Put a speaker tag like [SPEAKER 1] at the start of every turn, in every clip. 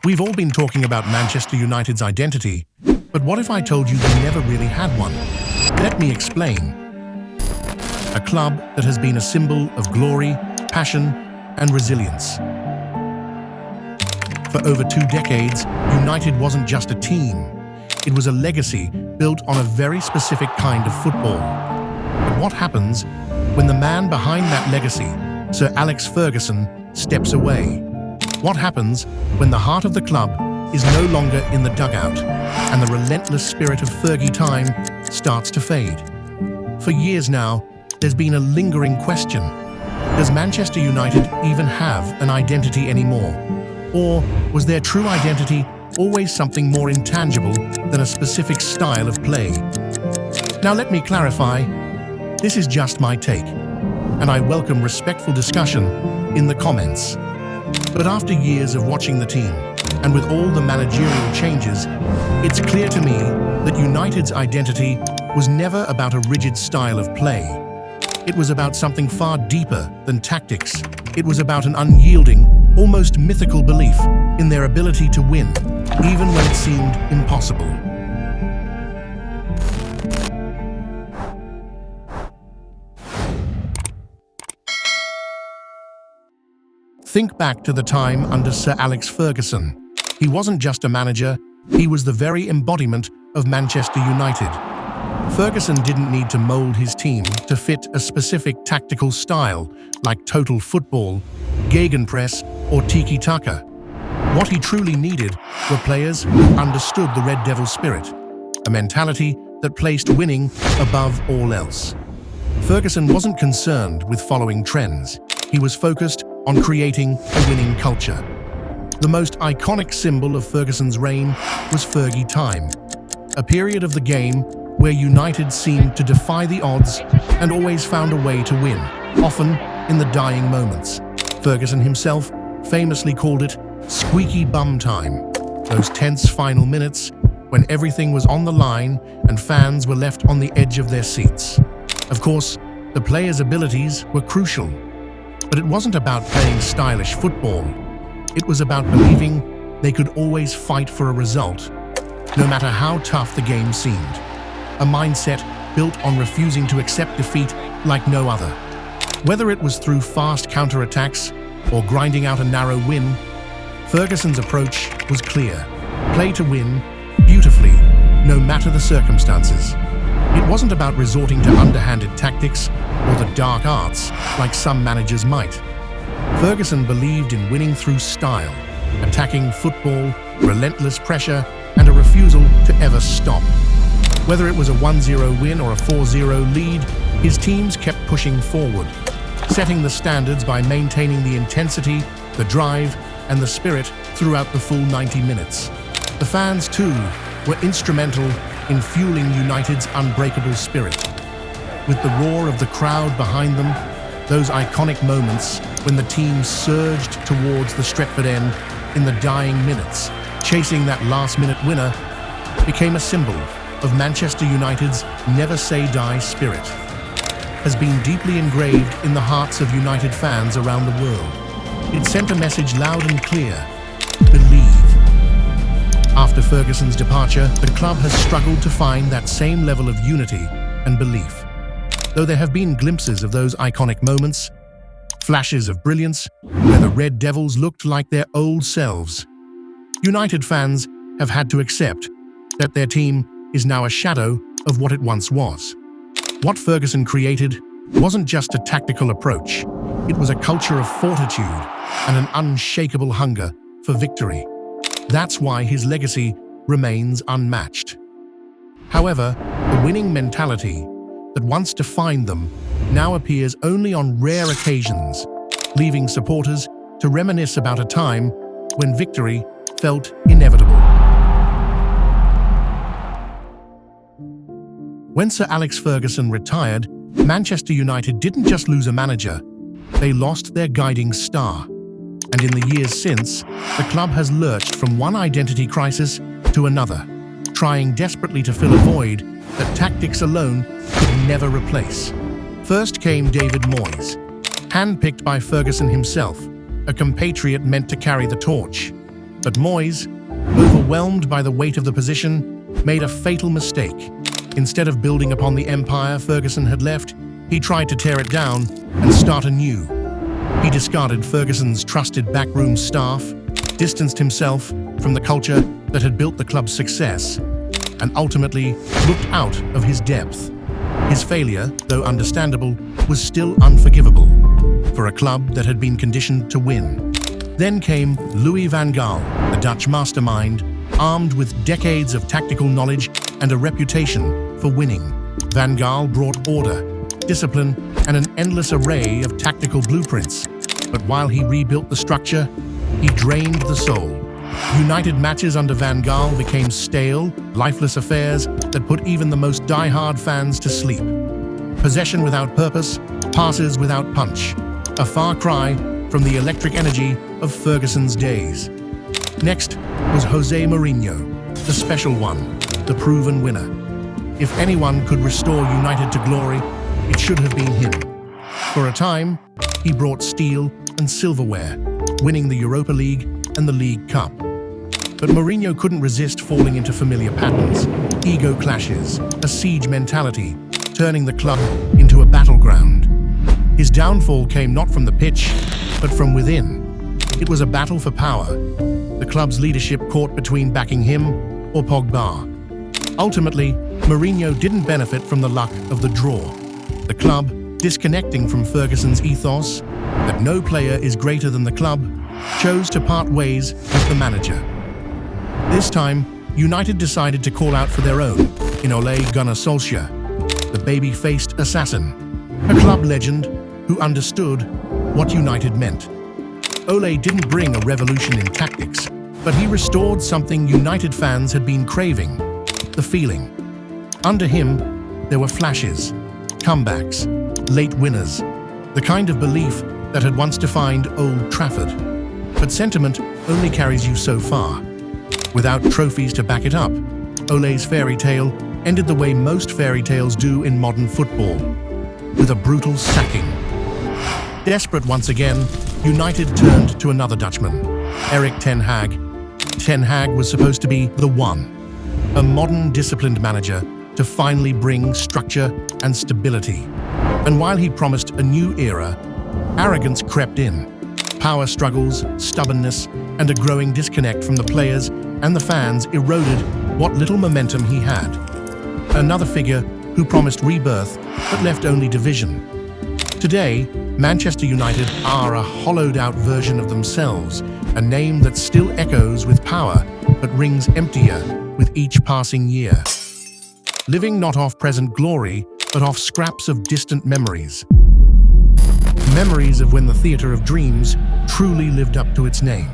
[SPEAKER 1] We've all been talking about Manchester United's identity, but what if I told you they never really had one? Let me explain. A club that has been a symbol of glory, passion, and resilience. For over 2 decades, United wasn't just a team. It was a legacy built on a very specific kind of football. But what happens when the man behind that legacy, Sir Alex Ferguson, steps away? What happens when the heart of the club is no longer in the dugout and the relentless spirit of Fergie time starts to fade? For years now, there's been a lingering question. Does Manchester United even have an identity anymore? Or was their true identity always something more intangible than a specific style of play? Now let me clarify, this is just my take, and I welcome respectful discussion in the comments. But after years of watching the team, and with all the managerial changes, it's clear to me that United's identity was never about a rigid style of play. It was about something far deeper than tactics. It was about an unyielding, almost mythical belief in their ability to win, even when it seemed impossible. Think back to the time under Sir Alex Ferguson. He wasn't just a manager, he was the very embodiment of Manchester United. Ferguson didn't need to mold his team to fit a specific tactical style like total football, gegenpress, or tiki-taka. What he truly needed were players who understood the Red Devil spirit, a mentality that placed winning above all else. Ferguson wasn't concerned with following trends. He was focused on creating a winning culture. The most iconic symbol of Ferguson's reign was Fergie time, a period of the game where United seemed to defy the odds and always found a way to win, often in the dying moments. Ferguson himself famously called it squeaky bum time, those tense final minutes when everything was on the line and fans were left on the edge of their seats. Of course, the players' abilities were crucial, but it wasn't about playing stylish football. It was about believing they could always fight for a result, no matter how tough the game seemed. A mindset built on refusing to accept defeat like no other. Whether it was through fast counterattacks or grinding out a narrow win, Ferguson's approach was clear. Play to win, beautifully, no matter the circumstances. It wasn't about resorting to underhanded tactics or the dark arts like some managers might. Ferguson believed in winning through style, attacking football, relentless pressure, and a refusal to ever stop. Whether it was a 1-0 win or a 4-0 lead, his teams kept pushing forward, setting the standards by maintaining the intensity, the drive, and the spirit throughout the full 90 minutes. The fans, too, were instrumental in fueling United's unbreakable spirit. With the roar of the crowd behind them, those iconic moments when the team surged towards the Stretford end in the dying minutes, chasing that last-minute winner, became a symbol of Manchester United's never-say-die spirit, has been deeply engraved in the hearts of United fans around the world. It sent a message loud and clear: believe. After Ferguson's departure, the club has struggled to find that same level of unity and belief. Though there have been glimpses of those iconic moments, flashes of brilliance where the Red Devils looked like their old selves, United fans have had to accept that their team is now a shadow of what it once was. What Ferguson created wasn't just a tactical approach, it was a culture of fortitude and an unshakable hunger for victory. That's why his legacy remains unmatched. However, the winning mentality that once defined them now appears only on rare occasions, leaving supporters to reminisce about a time when victory felt inevitable. When Sir Alex Ferguson retired, Manchester United didn't just lose a manager, they lost their guiding star. And in the years since, the club has lurched from one identity crisis to another, trying desperately to fill a void that tactics alone could never replace. First came David Moyes, handpicked by Ferguson himself, a compatriot meant to carry the torch. But Moyes, overwhelmed by the weight of the position, made a fatal mistake. Instead of building upon the empire Ferguson had left, he tried to tear it down and start anew. He discarded Ferguson's trusted backroom staff, distanced himself from the culture that had built the club's success, and ultimately looked out of his depth. His failure, though understandable, was still unforgivable for a club that had been conditioned to win. Then came Louis van Gaal, the Dutch mastermind, armed with decades of tactical knowledge and a reputation for winning. Van Gaal brought order, discipline, and an endless array of tactical blueprints. But while he rebuilt the structure, he drained the soul. United matches under Van Gaal became stale, lifeless affairs that put even the most die-hard fans to sleep. Possession without purpose, passes without punch. A far cry from the electric energy of Ferguson's days. Next was Jose Mourinho, the special one, the proven winner. If anyone could restore United to glory, it should have been him. For a time, he brought steel and silverware, winning the Europa League and the League Cup. But Mourinho couldn't resist falling into familiar patterns, ego clashes, a siege mentality, turning the club into a battleground. His downfall came not from the pitch, but from within. It was a battle for power. The club's leadership caught between backing him or Pogba. Ultimately, Mourinho didn't benefit from the luck of the draw. The club, disconnecting from Ferguson's ethos, that no player is greater than the club, chose to part ways with the manager. This time, United decided to call out for their own in Ole Gunnar Solskjaer, the baby-faced assassin, a club legend who understood what United meant. Ole didn't bring a revolution in tactics, but he restored something United fans had been craving, the feeling. Under him, there were flashes, comebacks, late winners, the kind of belief that had once defined Old Trafford. But sentiment only carries you so far. Without trophies to back it up, Ole's fairy tale ended the way most fairy tales do in modern football, with a brutal sacking. Desperate once again, United turned to another Dutchman, Erik ten Hag. Ten Hag was supposed to be the one, a modern, disciplined manager to finally bring structure and stability. And while he promised a new era, arrogance crept in. Power struggles, stubbornness, and a growing disconnect from the players and the fans eroded what little momentum he had. Another figure who promised rebirth but left only division. Today, Manchester United are a hollowed-out version of themselves, a name that still echoes with power but rings emptier with each passing year. Living not off present glory, but off scraps of distant memories. Memories of when the Theatre of Dreams truly lived up to its name.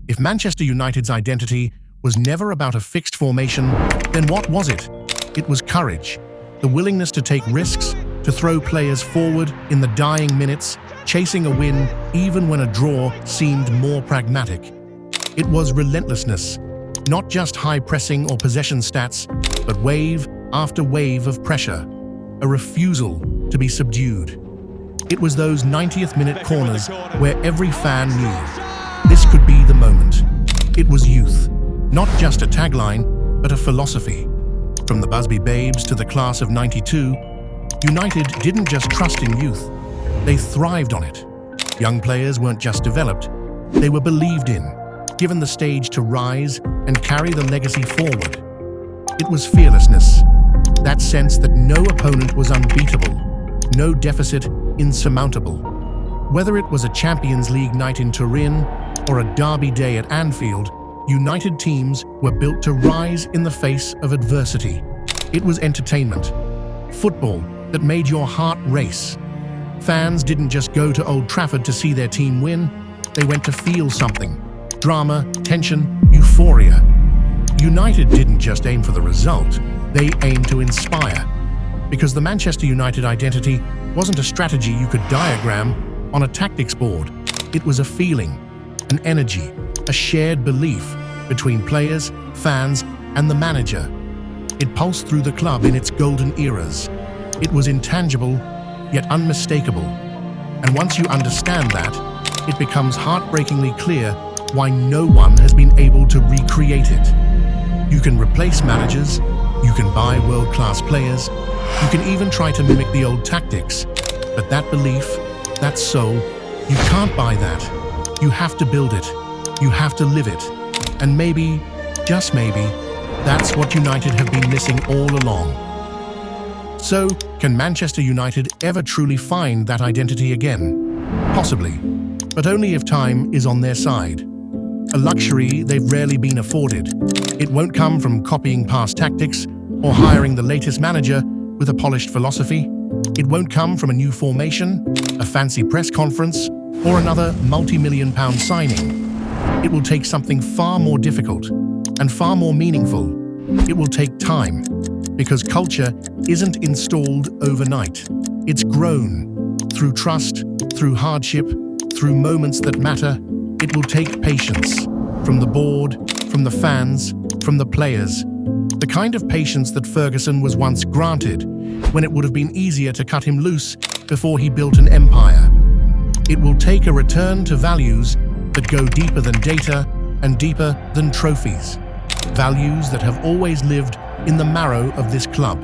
[SPEAKER 1] If Manchester United's identity was never about a fixed formation, then what was it? It was courage, the willingness to take risks, to throw players forward in the dying minutes, chasing a win even when a draw seemed more pragmatic. It was relentlessness, not just high pressing or possession stats, but wave after wave of pressure, a refusal to be subdued. It was those 90th minute corners where every fan knew this could be the moment. It was youth, not just a tagline, but a philosophy. From the Busby Babes to the class of '92, United didn't just trust in youth, they thrived on it. Young players weren't just developed, they were believed in, given the stage to rise and carry the legacy forward. It was fearlessness, that sense that no opponent was unbeatable, no deficit insurmountable. Whether it was a Champions League night in Turin or a derby day at Anfield, United teams were built to rise in the face of adversity. It was entertainment, football that made your heart race. Fans didn't just go to Old Trafford to see their team win, they went to feel something. Drama, tension, euphoria. United didn't just aim for the result, they aimed to inspire. Because the Manchester United identity wasn't a strategy you could diagram on a tactics board. It was a feeling, an energy, a shared belief between players, fans, and the manager. It pulsed through the club in its golden eras. It was intangible, yet unmistakable. And once you understand that, it becomes heartbreakingly clear why no one has been able to recreate it. You can replace managers, you can buy world-class players, you can even try to mimic the old tactics, but that belief, that soul, you can't buy that. You have to build it, you have to live it, and maybe, just maybe, that's what United have been missing all along. So, can Manchester United ever truly find that identity again? Possibly, but only if time is on their side. A luxury they've rarely been afforded. It won't come from copying past tactics or hiring the latest manager with a polished philosophy. It won't come from a new formation, a fancy press conference, or another multi-million-pound signing. It will take something far more difficult and far more meaningful. It will take time, because culture isn't installed overnight. It's grown through trust, through hardship, through moments that matter. It will take patience from the board, from the fans, from the players. The kind of patience that Ferguson was once granted when it would have been easier to cut him loose before he built an empire. It will take a return to values that go deeper than data and deeper than trophies. Values that have always lived in the marrow of this club.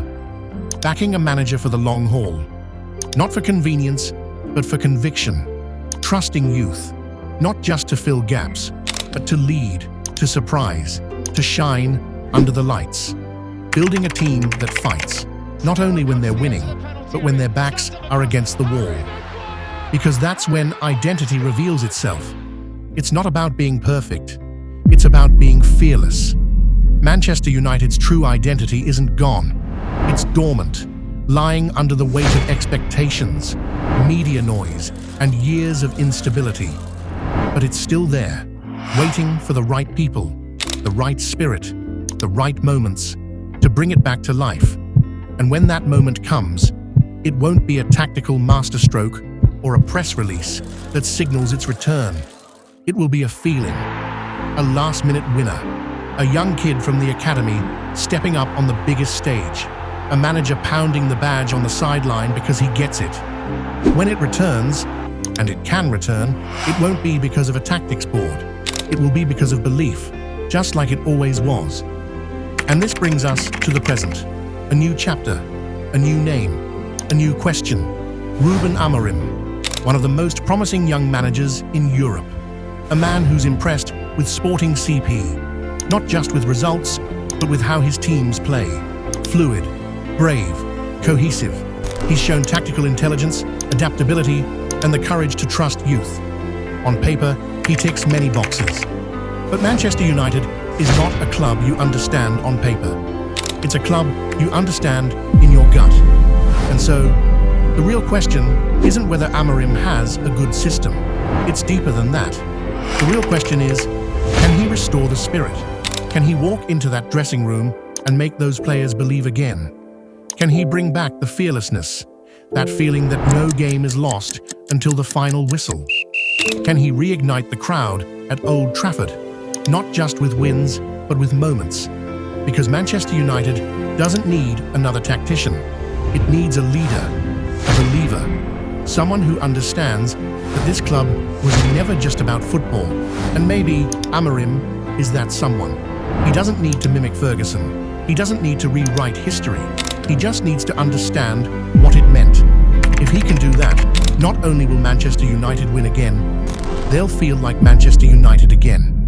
[SPEAKER 1] Backing a manager for the long haul. Not for convenience, but for conviction. Trusting youth, not just to fill gaps, but to lead, to surprise, to shine under the lights. Building a team that fights, not only when they're winning, but when their backs are against the wall. Because that's when identity reveals itself. It's not about being perfect. It's about being fearless. Manchester United's true identity isn't gone. It's dormant, lying under the weight of expectations, media noise, and years of instability. But it's still there, waiting for the right people, the right spirit, the right moments, to bring it back to life. And when that moment comes, it won't be a tactical masterstroke or a press release that signals its return. It will be a feeling, a last-minute winner, a young kid from the academy stepping up on the biggest stage, a manager pounding the badge on the sideline because he gets it. When it returns, and it can return, it won't be because of a tactics board. It will be because of belief, just like it always was. And this brings us to the present. A new chapter, a new name, a new question. Ruben Amorim, one of the most promising young managers in Europe. A man who's impressed with Sporting CP, not just with results, but with how his teams play. Fluid, brave, cohesive. He's shown tactical intelligence, adaptability, and the courage to trust youth. On paper, he ticks many boxes. But Manchester United is not a club you understand on paper. It's a club you understand in your gut. And so, the real question isn't whether Amorim has a good system. It's deeper than that. The real question is, can he restore the spirit? Can he walk into that dressing room and make those players believe again? Can he bring back the fearlessness, that feeling that no game is lost until the final whistle? Can he reignite the crowd at Old Trafford, not just with wins, but with moments? Because Manchester United doesn't need another tactician. It needs a leader, a believer, someone who understands that this club was never just about football, and maybe Amorim is that someone. He doesn't need to mimic Ferguson. He doesn't need to rewrite history. He just needs to understand what it meant. If he can do that, not only will Manchester United win again, they'll feel like Manchester United again.